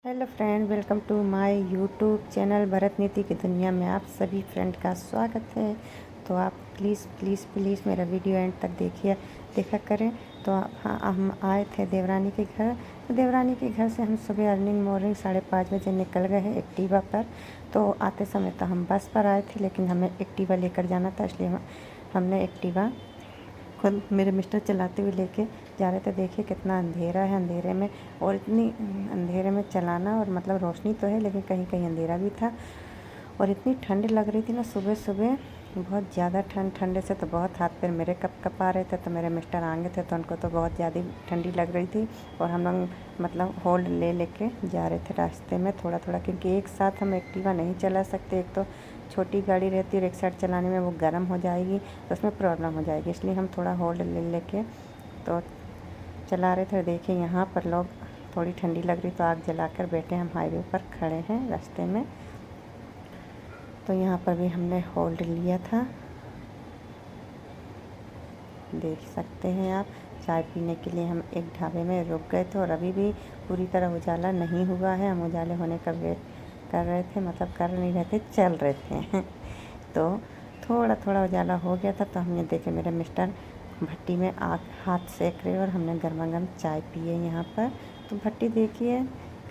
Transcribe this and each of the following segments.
Hello friend, welcome to my YouTube channel Bharat Niti की दुनिया में आप सभी फ्रेंड का स्वागत है। तो आप प्लीज़ प्लीज़ प्लीज़ मेरा वीडियो एंड तक देखा करें। तो हाँ, हम आए थे देवरानी के घर। तो देवरानी के घर से हम सुबह अर्निंग मॉर्निंग 5:30 बजे निकल गए हैं एक्टिवा पर। तो आते समय तो हम बस पर आए थे, लेकिन हमें एक्टिवा लेकर जाना था, इसलिए हमने एक्टिवा खुद मेरे मिस्टर चलाते हुए लेके जा रहे थे। देखिए कितना अंधेरा है, अंधेरे में और इतनी अंधेरे में चलाना, और मतलब रोशनी तो है लेकिन कहीं कहीं अंधेरा भी था, और इतनी ठंड लग रही थी ना सुबह सुबह, बहुत ज़्यादा ठंडे से तो बहुत हाथ पैर मेरे कप आ रहे थे। तो मेरे मिस्टर आगे थे तो उनको तो बहुत ज़्यादा ठंडी लग रही थी, और हम लोग मतलब होल्ड ले लेके जा रहे थे रास्ते में थोड़ा थोड़ा, क्योंकि एक साथ हम एक्टिवा नहीं चला सकते। एक तो छोटी गाड़ी रहती है और एक साइड चलाने में वो गर्म हो जाएगी तो उसमें प्रॉब्लम हो जाएगी, इसलिए हम थोड़ा होल्ड ले लेके तो चला रहे थे। देखिए यहाँ पर लोग, थोड़ी ठंडी लग रही तो आग जलाकर बैठे, हम हाईवे पर खड़े हैं रास्ते में। तो यहाँ पर भी हमने होल्ड लिया था, देख सकते हैं आप। चाय पीने के लिए हम एक ढाबे में रुक गए थे, और अभी भी पूरी तरह उजाला नहीं हुआ है। हम उजाले होने का वेट कर रहे थे, मतलब कर नहीं रहे थे, चल रहे थे तो थोड़ा थोड़ा उजाला हो गया था। तो हमने देखे मेरे मिस्टर भट्टी में आग हाथ सेक रहे, और हमने गर्मा गर्म चाय पिए यहाँ पर। तो भट्टी देखिए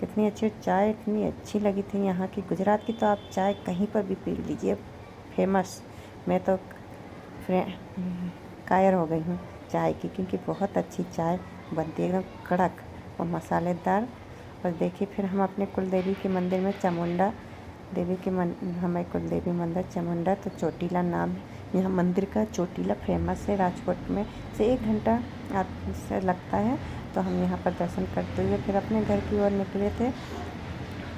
कितनी अच्छी चाय, इतनी अच्छी लगी थी यहाँ की। गुजरात की तो आप चाय कहीं पर भी पी लीजिए, फेमस। मैं तो कायर हो गई हूँ चाय की, क्योंकि बहुत अच्छी चाय बनती है, एकदम कड़क और मसालेदार। और देखिए फिर हम अपने कुलदेवी के मंदिर में, चामुंडा देवी के हमारे कुलदेवी मंदिर चामुंडा, तो चोटीला नाम यहाँ मंदिर का। चोटीला फेमस है, राजकोट में से 1 घंटा से लगता है। तो हम यहाँ पर दर्शन करते हुए फिर अपने घर की ओर निकले थे।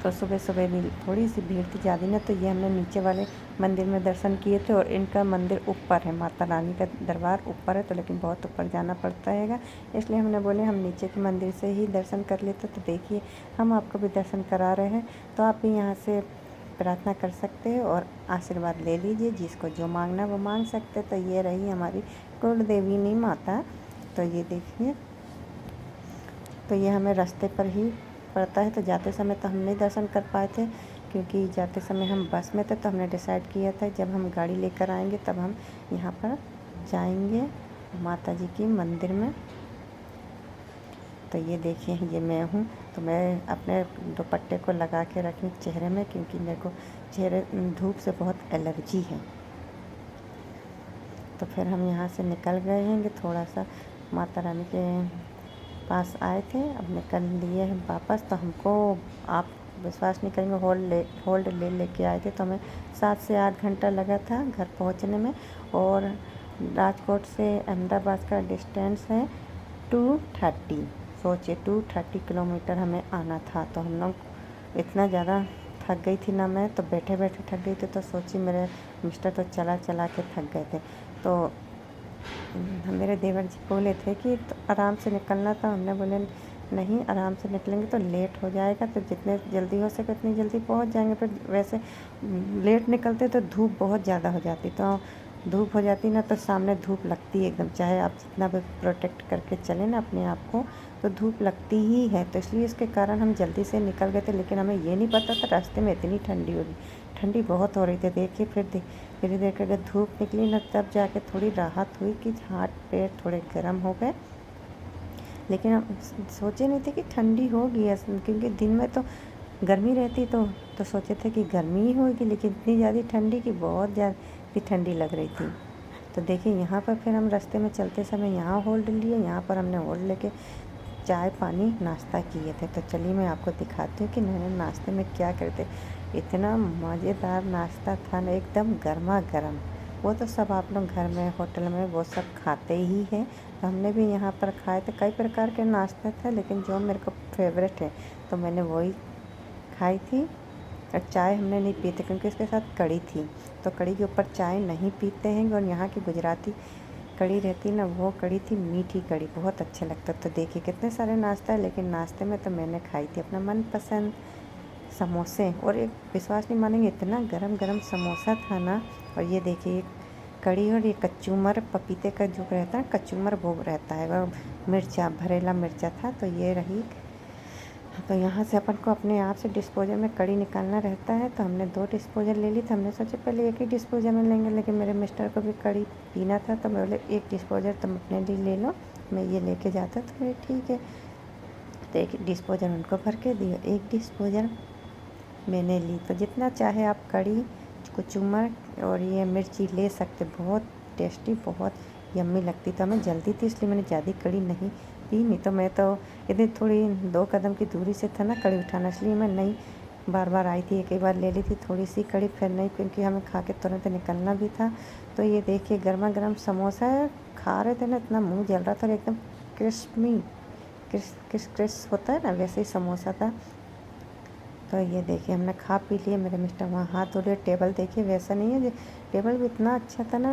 तो सुबह सुबह भी थोड़ी सी भीड़ थी, ज़्यादा ना। तो ये हमने नीचे वाले मंदिर में दर्शन किए थे, और इनका मंदिर ऊपर है, माता रानी का दरबार ऊपर है, तो लेकिन बहुत ऊपर जाना पड़ता है, इसलिए हमने बोले हम नीचे के मंदिर से ही दर्शन कर लेते। तो देखिए हम आपको भी दर्शन करा रहे हैं, तो आप भी यहाँ से प्रार्थना कर सकते हैं और आशीर्वाद ले लीजिए, जिसको जो मांगना वो मांग सकते। तो ये रही हमारी कुलदेविनी माता। तो ये देखिए, तो ये हमें रास्ते पर ही पड़ता है। तो जाते समय तो हम नहीं दर्शन कर पाए थे, क्योंकि जाते समय हम बस में थे। तो हमने डिसाइड किया था जब हम गाड़ी लेकर आएंगे तब हम यहाँ पर जाएंगे माता जी की मंदिर में। तो ये देखिए ये मैं हूँ, तो मैं अपने दुपट्टे को लगा के रखी चेहरे में, क्योंकि मेरे को चेहरे धूप से बहुत एलर्जी है। तो फिर हम यहाँ से निकल गए हैं कि थोड़ा सा माता रानी के पास आए थे, अब निकल लिए हैं वापस। तो हमको आप विश्वास नहीं करेंगे, होल्ड ले लेके आए थे, तो हमें 7 से 8 घंटा लगा था घर पहुंचने में। और राजकोट से अहमदाबाद का डिस्टेंस है 230, सोचिए 230 किलोमीटर हमें आना था। तो हम लोग इतना ज़्यादा थक गई थी ना, मैं तो बैठे बैठे थक गई थी। तो सोचिए मेरे मिस्टर तो चला चला के थक गए थे। तो मेरे देवर जी बोले थे कि तो आराम से निकलना था। हमने बोले नहीं, आराम से निकलेंगे तो लेट हो जाएगा, तो जितने जल्दी हो सके उतनी जल्दी पहुंच जाएंगे। फिर वैसे लेट निकलते तो धूप बहुत ज़्यादा हो जाती, तो धूप हो जाती ना, तो सामने धूप लगती है एकदम, चाहे आप जितना भी प्रोटेक्ट करके चलें ना अपने आप को, तो धूप लगती ही है। तो इसलिए इसके कारण हम जल्दी से निकल गए थे, लेकिन हमें ये नहीं पता था रास्ते में इतनी ठंडी होगी, ठंडी बहुत हो रही थी। देखिए फिर धीरे धीरे करके धूप निकली ना, तब जाके थोड़ी राहत हुई कि हाथ पैर थोड़े गर्म हो गए। लेकिन हम सोचे नहीं थे कि ठंडी होगी, क्योंकि दिन में तो गर्मी रहती, तो सोचे थे कि गर्मी ही होगी, लेकिन इतनी ज़्यादा ठंडी कि बहुत ज़्यादा ठंडी लग रही थी। तो देखिए यहाँ पर फिर हम रास्ते में चलते समय यहाँ होल्ड लिए, यहाँ पर हमने होल्ड लेके चाय पानी नाश्ता किए थे। तो चलिए मैं आपको दिखाती हूँ कि मैंने नाश्ते में क्या करते। इतना मज़ेदार नाश्ता था ना, एकदम गर्मा गर्म। वो तो सब आप लोग घर में होटल में वो सब खाते ही हैं, तो हमने भी यहाँ पर खाए थे। कई प्रकार के नाश्ता था, लेकिन जो मेरे को फेवरेट है तो मैंने वही खाई थी। और चाय हमने नहीं पी थी, क्योंकि इसके साथ कढ़ी थी, तो कढ़ी के ऊपर चाय नहीं पीते हैं। और यहाँ की गुजराती कढ़ी रहती ना, वो कढ़ी थी मीठी कढ़ी, बहुत अच्छा लगता। तो देखिए कितने सारे नाश्ता है, लेकिन नाश्ते में तो मैंने खाई थी अपना मनपसंद समोसे। और एक विश्वास नहीं मानेंगे, इतना गरम गरम समोसा था ना। और ये देखिए कढ़ी, और ये कचूमर, पपीते का जो रहता है कचूमर वो रहता है, वह मिर्चा, भरेला मिर्चा था। तो ये रही तो यहाँ से अपन को अपने आप से डिस्पोजल में कड़ी निकालना रहता है। तो हमने 2 डिस्पोजल ले ली थी। हमने सोचा पहले एक ही डिस्पोजल में लेंगे, लेकिन मेरे मिस्टर को भी कड़ी पीना था तो बोले एक डिस्पोजल तुम अपने लिए ले लो, मैं ये लेके जाता। तो मैं ठीक है, तो एक डिस्पोजल उनको भर के दिया, एक डिस्पोजल मैंने ली। तो जितना चाहे आप कड़ी, कुचुमर और ये मिर्ची ले सकते, बहुत टेस्टी, बहुत यम्मी लगती। तो हमें जल्दी थी इसलिए मैंने ज़्यादा कड़ी नहीं पी, नहीं तो मैं तो इतनी थोड़ी 2 कदम की दूरी से था ना कड़ी उठाना, इसलिए मैं नहीं बार बार आई थी। एक ही बार ले ली थी थोड़ी सी कड़ी, फिर नहीं, क्योंकि हमें खा के तुरंत निकलना भी था। तो ये देखिए गर्मा गर्म समोसा खा रहे थे ना, इतना मुँह जल रहा था और एकदम क्रिस्पी क्रिस होता है ना, वैसे ही समोसा था। तो ये देखिए हमने खा पी लिए। मेरे मिस्टर वहाँ हाथ धो रहे। टेबल देखिए वैसा नहीं है, टेबल भी इतना अच्छा था ना,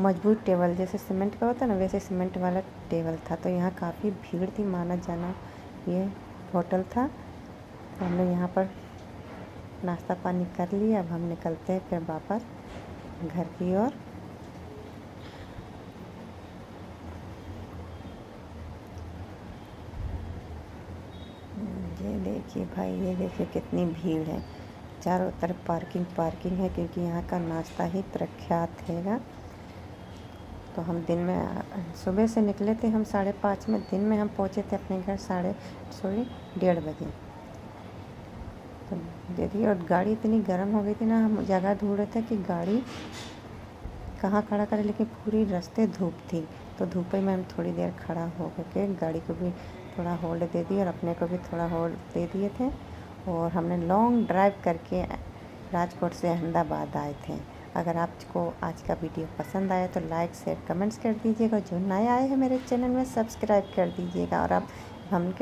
मजबूत टेबल, जैसे सीमेंट का होता है ना वैसे सीमेंट वाला टेबल था। तो यहाँ काफ़ी भीड़ थी, माना जाना ये होटल था। तो हमने यहाँ पर नाश्ता पानी कर लिया। अब हम निकलते हैं फिर वापस घर की ओर। ये देखिए भाई, ये देखिए कितनी भीड़ है, चारों तरफ पार्किंग है, क्योंकि यहाँ का नाश्ता ही प्रख्यात हैगा। तो हम दिन में सुबह से निकले थे हम 5:30 में, दिन में हम पहुँचे थे अपने घर 1:30 बजे। तो देखिए, और गाड़ी इतनी गर्म हो गई थी ना, हम जगह ढूंढ रहे थे कि गाड़ी कहाँ खड़ा करें, लेकिन पूरी रास्ते धूप थी। तो धूप में हम थोड़ी देर खड़ा हो करके गाड़ी को भी थोड़ा होल्ड दे दिया और अपने को भी थोड़ा होल्ड दे दिए थे। और हमने लॉन्ग ड्राइव करके राजकोट से अहमदाबाद आए थे। अगर आपको आज का वीडियो पसंद आया तो लाइक शेयर कमेंट्स कर दीजिएगा। जो नए आए हैं मेरे चैनल में सब्सक्राइब कर दीजिएगा। और आप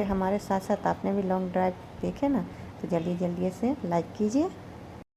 हमारे साथ साथ आपने भी लॉन्ग ड्राइव देखे ना, तो जल्दी जल्दी से लाइक कीजिए।